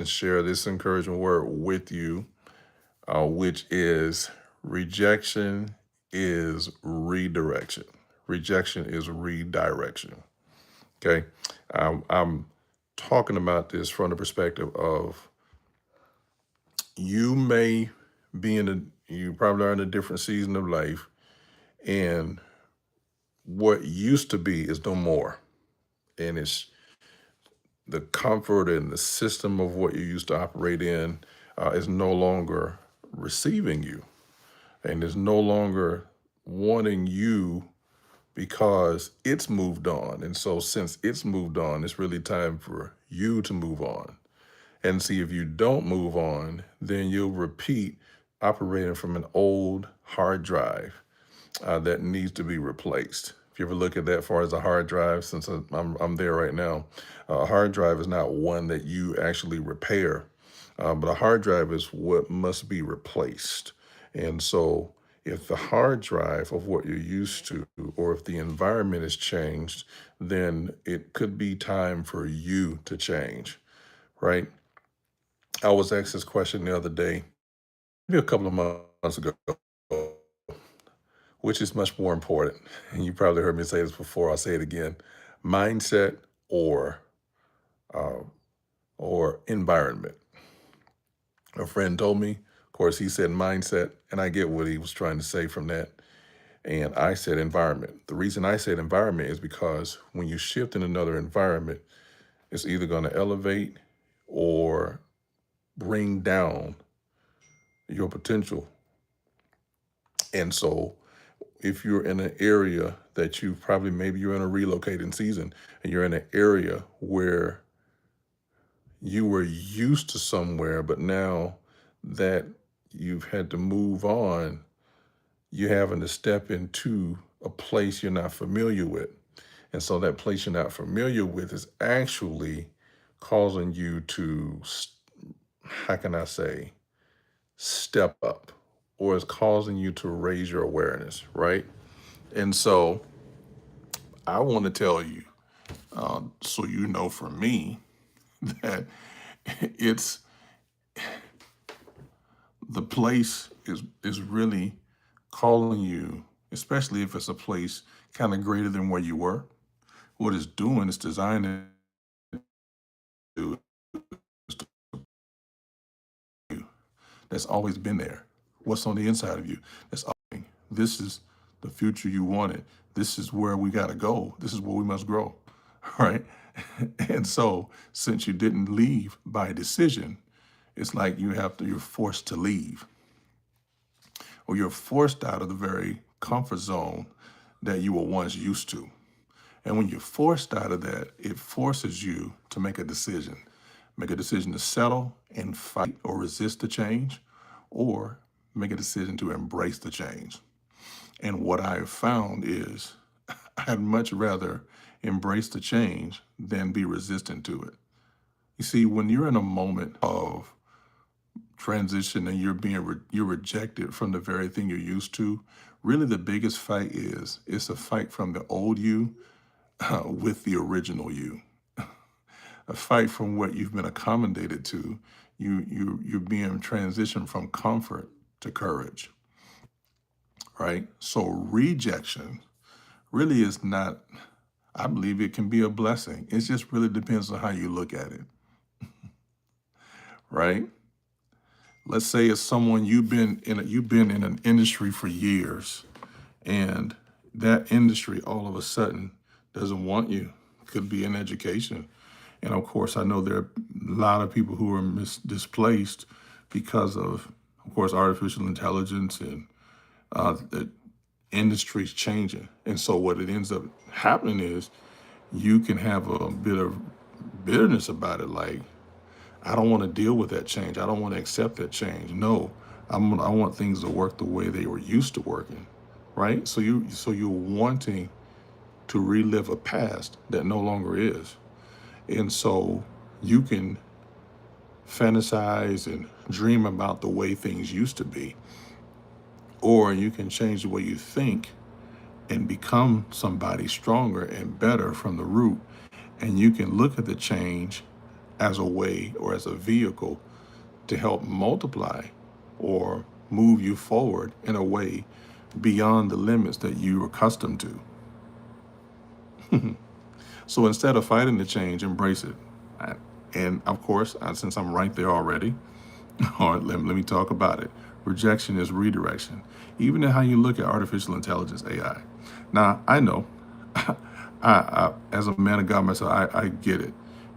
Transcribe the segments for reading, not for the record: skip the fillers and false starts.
share this encouraging word with you, which is rejection is redirection. Rejection is redirection. Okay. I'm talking about this from the perspective of you may be you probably are in a different season of life, and what used to be is no more. And it's the comfort and the system of what you used to operate in is no longer receiving you and is no longer wanting you because it's moved on. And so, since it's moved on, it's really time for you to move on. And see, if you don't move on, then you'll repeat operating from an old hard drive that needs to be replaced. If you ever look at that far as a hard drive, since I'm there right now, a hard drive is not one that you actually repair, but a hard drive is what must be replaced. And so, if the hard drive of what you're used to, or if the environment has changed, then it could be time for you to change, right? I was asked this question the other day, maybe a couple of months ago, which is much more important. And you probably heard me say this before. I'll say it again: mindset or uh, or environment. A friend told me. Of course, he said mindset, and I get what he was trying to say from that. And I said environment. The reason I said environment is because when you shift in another environment, it's either going to elevate or bring down your potential. And so, if you're in an area that you probably, maybe you're in a relocating season and you're in an area where you were used to somewhere, but now that you've had to move on, you're having to step into a place you're not familiar with. And so that place you're not familiar with is actually causing you to, how can I say, step up, or is causing you to raise your awareness, right? And so I want to tell you, so you know, for me, that it's the place is really calling you, especially if it's a place kind of greater than where you were. What it's doing is designed to do is to you. That's always been there. What's on the inside of you? That's always, this is the future you wanted. This is where we got to go. This is where we must grow, right? And so, since you didn't leave by decision, it's like you're forced to leave, or you're forced out of the very comfort zone that you were once used to. And when you're forced out of that, it forces you to make a decision to settle and fight or resist the change, or make a decision to embrace the change. And what I have found is I'd much rather embrace the change than be resistant to it. You see, when you're in a moment of transition and you're rejected from the very thing you're used to, really the biggest fight is it's a fight from the old you with the original you. A fight from what you've been accommodated to. You're being transitioned from comfort to courage, right? So rejection really is not, I believe it can be a blessing. It just really depends on how you look at it, right? Let's say it's someone you've been in an industry for years, and that industry all of a sudden doesn't want you. Could be in education. And of course, I know there are a lot of people who are displaced because of course, artificial intelligence and the industry's changing. And so what it ends up happening is you can have a bit of bitterness about it. Like, I don't want to deal with that change. I don't want to accept that change. No, I want things to work the way they were used to working, right? So you're wanting to relive a past that no longer is. And so you can fantasize and dream about the way things used to be, or you can change the way you think and become somebody stronger and better from the root. And you can look at the change as a way or as a vehicle to help multiply or move you forward in a way beyond the limits that you're accustomed to. So instead of fighting the change, embrace it. I- And of course, since I'm right there already, all right, let me talk about it. Rejection is redirection, even in how you look at artificial intelligence, AI. Now, I know, as a man of God myself, I get it.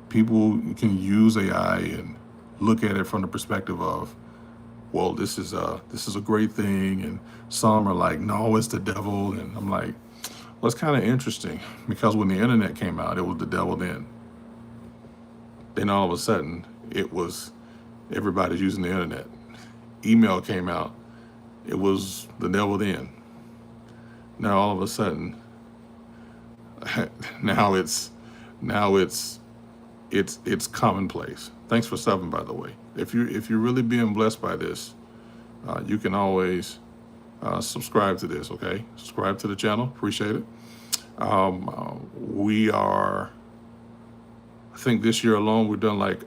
People can use AI and look at it from the perspective of, well, this is a great thing, and some are like, no, it's the devil, and I'm like, well, it's kind of interesting because when the internet came out, it was the devil then. Then all of a sudden, it was everybody's using the internet. Email came out, it was the devil then. Now all of a sudden, now it's commonplace. Thanks for subbing, by the way. If you're really being blessed by this, you can always subscribe to this. Okay, subscribe to the channel. Appreciate it. We are, I think this year alone, we've done like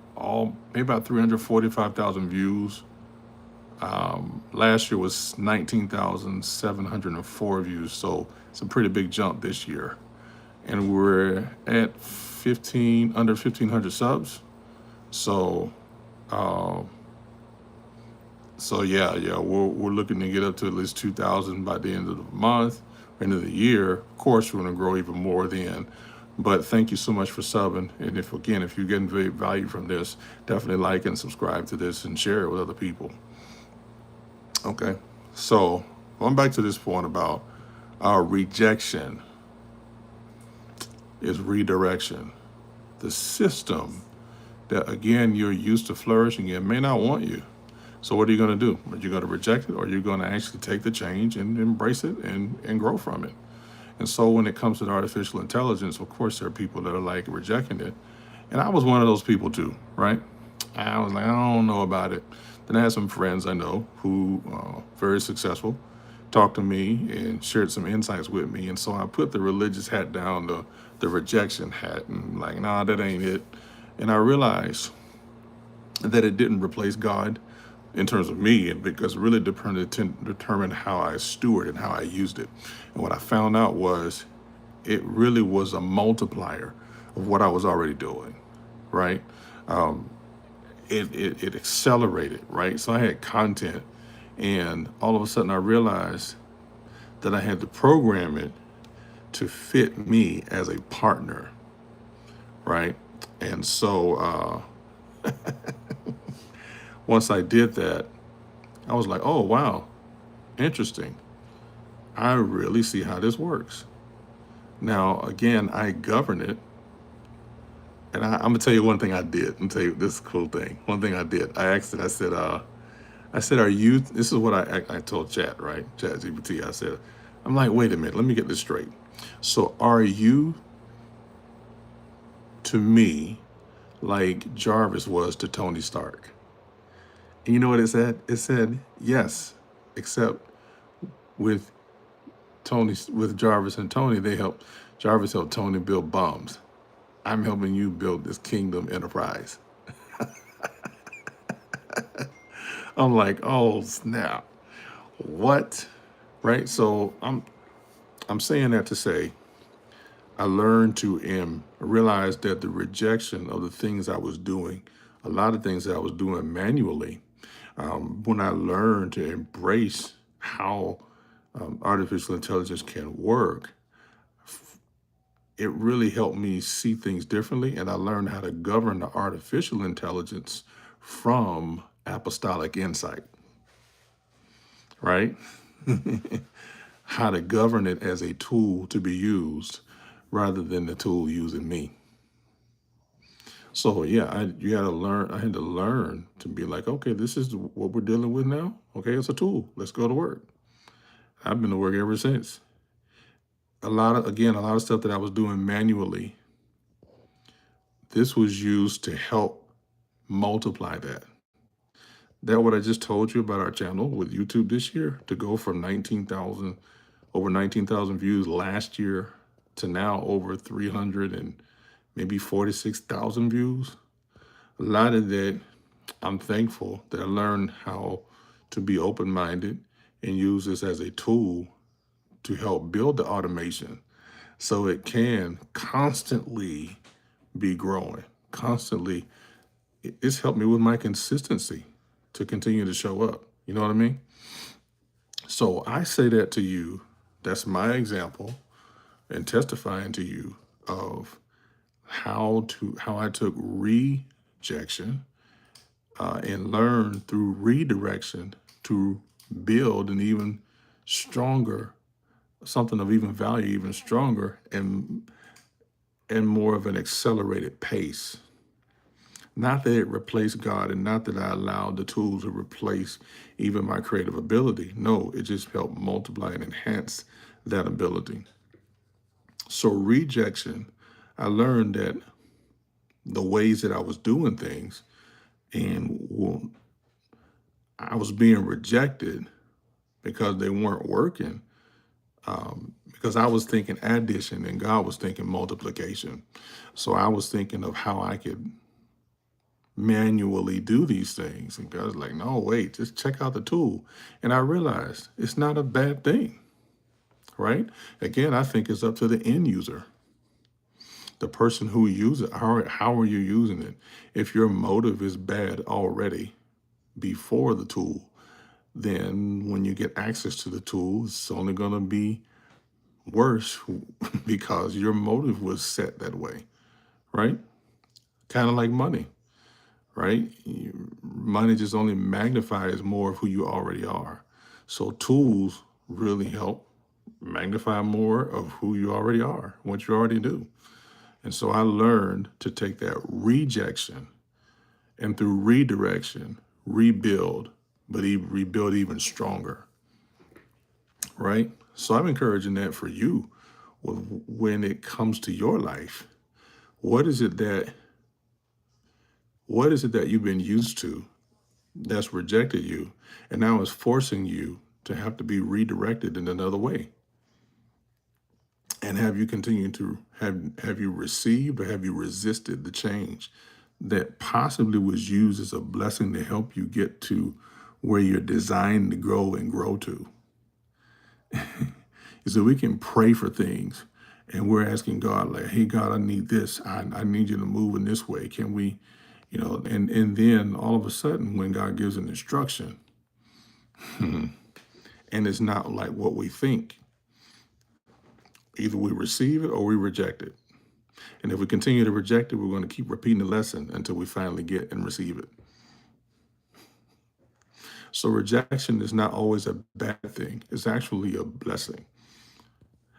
maybe about 345,000 views. Last year was 19,704 views, so it's a pretty big jump this year. And we're at under 1,500 subs. So, uh, yeah, we're looking to get up to at least 2,000 by the end of the month, end of the year. Of course, we're going to grow even more then. But thank you so much for subbing. And if you're getting value from this, definitely like and subscribe to this and share it with other people. Okay, so going back to this point about our rejection is redirection. The system that, again, you're used to flourishing in may not want you. So what are you going to do? Are you going to reject it, or are you going to actually take the change and embrace it and grow from it? And so when it comes to the artificial intelligence, of course, there are people that are like rejecting it. And I was one of those people too, right? I was like, I don't know about it. Then I had some friends I know who very successful, talked to me and shared some insights with me. And so I put the religious hat down, the rejection hat, and like, nah, that ain't it. And I realized that it didn't replace God in terms of me, and because it really determined how I steward and how I used it. And what I found out was it really was a multiplier of what I was already doing, right? Um, it accelerated, right? So I had content, and all of a sudden I realized that I had to program it to fit me as a partner, right? And so once I did that, I was like, oh, wow, interesting. I really see how this works. Now, again, I govern it. And I'm gonna tell you one thing I did. I'm gonna tell you this cool thing. One thing I did. I asked it, I said, are you, this is what I told Chat, right? Chat GPT. I said, I'm like, wait a minute, let me get this straight. So are you to me like Jarvis was to Tony Stark? And you know what it said? It said, yes, except with with Jarvis and Tony, Jarvis helped Tony build bombs. I'm helping you build this kingdom enterprise. I'm like, oh snap. What? Right? So I'm saying that to say I learned to realize that the rejection of the things I was doing, a lot of things that I was doing manually, when I learned to embrace how artificial intelligence can work, it really helped me see things differently. And I learned how to govern the artificial intelligence from apostolic insight, right? How to govern it as a tool to be used rather than the tool using me. So yeah, you got to learn. I had to learn to be like, okay, this is what we're dealing with now. Okay, it's a tool. Let's go to work. I've been to work ever since. A lot of stuff that I was doing manually, this was used to help multiply that. That what I just told you about our channel with YouTube this year, to go from over 19,000 views last year to now over 300 and maybe 46,000 views. A lot of that, I'm thankful that I learned how to be open-minded and use this as a tool to help build the automation so it can constantly be growing, constantly. It's helped me with my consistency to continue to show up. You know what I mean? So I say that to you. That's my example and testifying to you of how I took rejection and learned through redirection to build an even stronger, something of even value, even stronger and more of an accelerated pace. Not that it replaced God and not that I allowed the tools to replace even my creative ability. No, it just helped multiply and enhance that ability. So rejection, I learned that the ways that I was doing things and I was being rejected because they weren't working, because I was thinking addition and God was thinking multiplication. So I was thinking of how I could manually do these things. And God's like, no, wait, just check out the tool. And I realized it's not a bad thing, right? Again, I think it's up to the end user, the person who uses it. How are you using it? If your motive is bad already before the tool, then when you get access to the tool, it's only going to be worse because your motive was set that way, right? Kind of like money, right? Money just only magnifies more of who you already are. So tools really help magnify more of who you already are, what you already do. And so I learned to take that rejection and through redirection, rebuild, but rebuild even stronger, right? So I'm encouraging that for you when it comes to your life. What is it that you've been used to that's rejected you and now is forcing you to have to be redirected in another way? And have you continued to have you received or have you resisted the change that possibly was used as a blessing to help you get to where you're designed to grow and grow to? So we can pray for things and we're asking God, like, hey, God, I need this. I need you to move in this way. Can we, and then all of a sudden when God gives an instruction and it's not like what we think, either we receive it or we reject it. And if we continue to reject it, we're going to keep repeating the lesson until we finally get and receive it. So rejection is not always a bad thing. It's actually a blessing.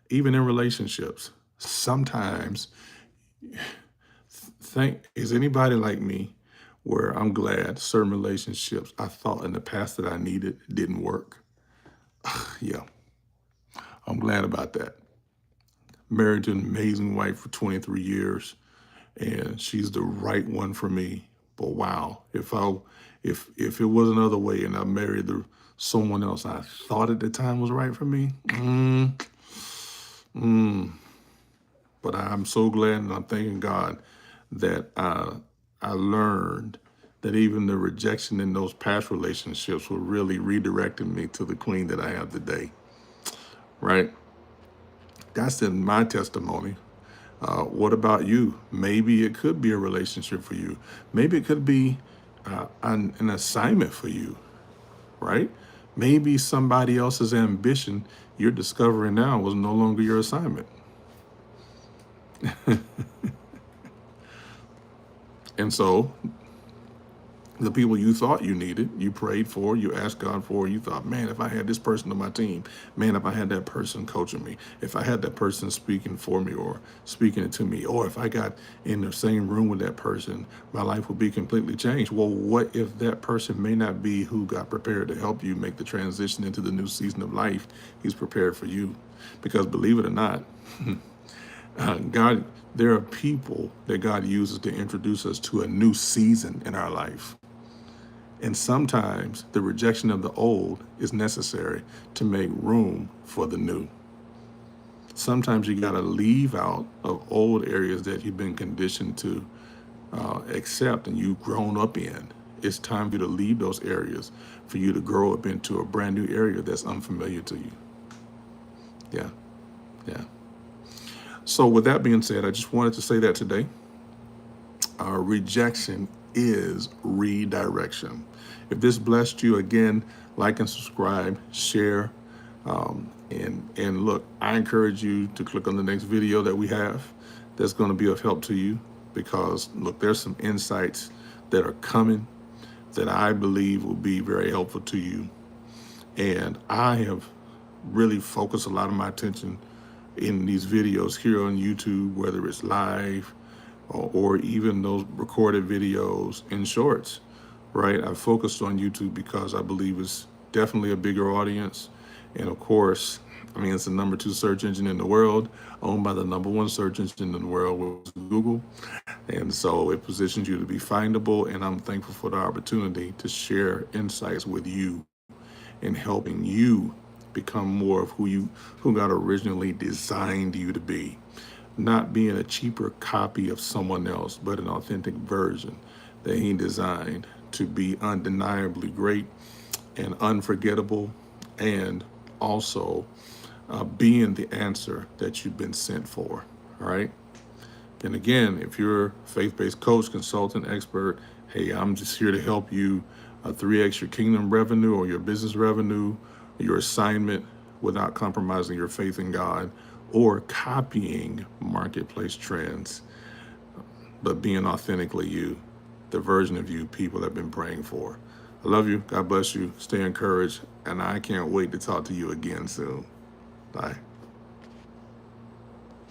Even in relationships, sometimes is anybody like me where I'm glad certain relationships I thought in the past that I needed didn't work? Yeah, I'm glad about that. Married to an amazing wife for 23 years, and she's the right one for me. But wow, if it was another way and I married someone else I thought at the time was right for me, but I'm so glad and I'm thanking God that I learned that even the rejection in those past relationships were really redirecting me to the queen that I have today, right? That's in my testimony. What about you? Maybe it could be a relationship for you. Maybe it could be an assignment for you, right? Maybe somebody else's ambition you're discovering now was no longer your assignment. And so the people you thought you needed, you prayed for, you asked God for, you thought, man, if I had this person on my team, man, if I had that person coaching me, if I had that person speaking for me or speaking to me, or if I got in the same room with that person, my life would be completely changed. Well, what if that person may not be who got prepared to help you make the transition into the new season of life He's prepared for you? Because believe it or not, there are people that God uses to introduce us to a new season in our life. And sometimes the rejection of the old is necessary to make room for the new. Sometimes you got to leave out of old areas that you've been conditioned to accept and you've grown up in. It's time for you to leave those areas, for you to grow up into a brand new area that's unfamiliar to you. Yeah, yeah. So with that being said, I just wanted to say that today. Rejection is redirection. If this blessed you, again, like and subscribe, share, and look, I encourage you to click on the next video that we have that's going to be of help to you, because look, there's some insights that are coming that I believe will be very helpful to you. And I have really focused a lot of my attention in these videos here on YouTube, whether it's live or even those recorded videos in shorts, right? I focused on YouTube because I believe it's definitely a bigger audience. And of course, I mean, it's the #2 search engine in the world, owned by the #1 search engine in the world, which is Google. And so it positions you to be findable. And I'm thankful for the opportunity to share insights with you in helping you become more of who God originally designed you to be. Not being a cheaper copy of someone else, but an authentic version that He designed to be undeniably great and unforgettable, and also being the answer that you've been sent for. All right. And again, if you're a faith-based coach, consultant, expert, hey, I'm just here to help you 3x your kingdom revenue or your business revenue, your assignment, without compromising your faith in God or copying marketplace trends, but being authentically you, the version of you people have been praying for. I love you. God bless you. Stay encouraged. And I can't wait to talk to you again soon. Bye.